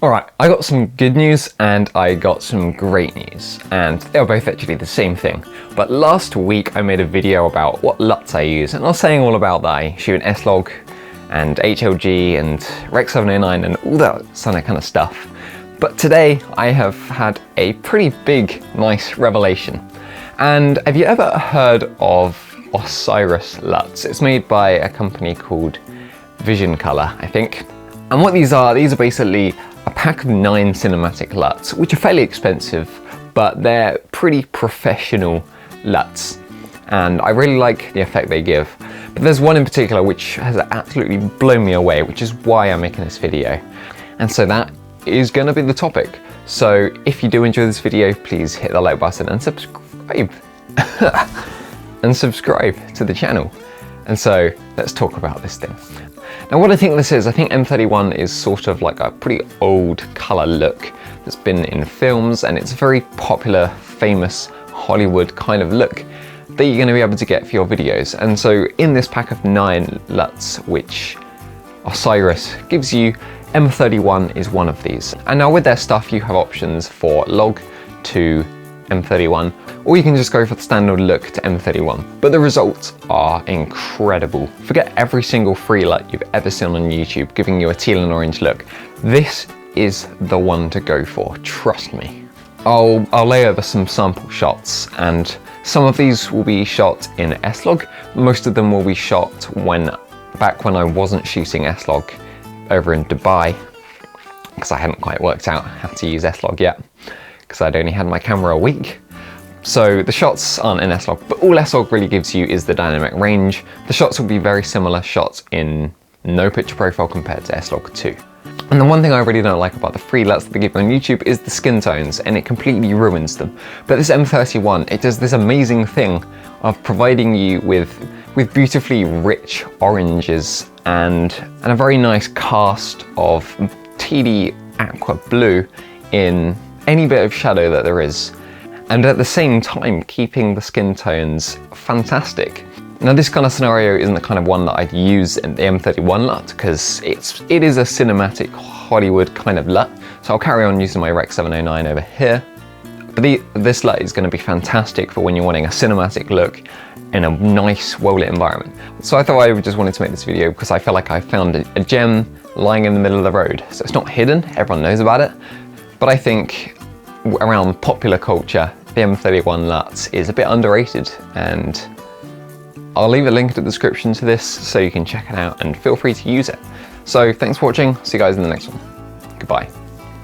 Alright, I got some good news and I got some great news, and they're both actually the same thing. But last week I made a video about what LUTs I use, and I was saying all about that I shoot an S-Log and HLG and Rec 709 and all that kind of stuff. But today I have had a pretty big, nice revelation. And have you ever heard of Osiris LUTs? It's made by a company called Vision Color, I think. And what these are basically a pack of 9 cinematic LUTs, which are fairly expensive, but they're pretty professional LUTs. And I really like the effect they give. But there's one in particular which has absolutely blown me away, which is why I'm making this video. And so that is going to be the topic. So if you do enjoy this video, please hit the like button and subscribe. And subscribe to the channel. And so let's talk about this thing. Now what I think this is, I think M31 is sort of like a pretty old colour look that's been in films, and it's a very popular, famous Hollywood kind of look that you're going to be able to get for your videos. And so in this pack of 9 LUTs, which Osiris gives you, M31 is one of these. And now with their stuff you have options for log to M31, or you can just go for the standard look to M31. But the results are incredible. Forget every single free LUT you've ever seen on YouTube giving you a teal and orange look. This is the one to go for, trust me. I'll lay over some sample shots, and some of these will be shot in S-Log. Most of them will be shot back when I wasn't shooting S-Log over in Dubai, because I hadn't quite worked out how to use S-Log yet, because I'd only had my camera a week. So the shots aren't in S-Log, but all S-Log really gives you is the dynamic range. The shots will be very similar shots in no picture profile compared to S-Log 2. And the one thing I really don't like about the free LUTs that they give on YouTube is the skin tones, and it completely ruins them. But this M31, it does this amazing thing of providing you with beautifully rich oranges and a very nice cast of tealy aqua blue in any bit of shadow that there is, and at the same time keeping the skin tones fantastic. Now this kind of scenario isn't the kind of one that I'd use in the M31 LUT, because it is a cinematic Hollywood kind of LUT, so I'll carry on using my Rec 709 over here. But this LUT is going to be fantastic for when you're wanting a cinematic look in a nice, well-lit environment. So I thought I just wanted to make this video because I feel like I found a gem lying in the middle of the road. So it's not hidden, everyone knows about it, but I think around popular culture, the M31 LUT is a bit underrated, and I'll leave a link in the description to this so you can check it out and feel free to use it. So thanks for watching, see you guys in the next one. Goodbye.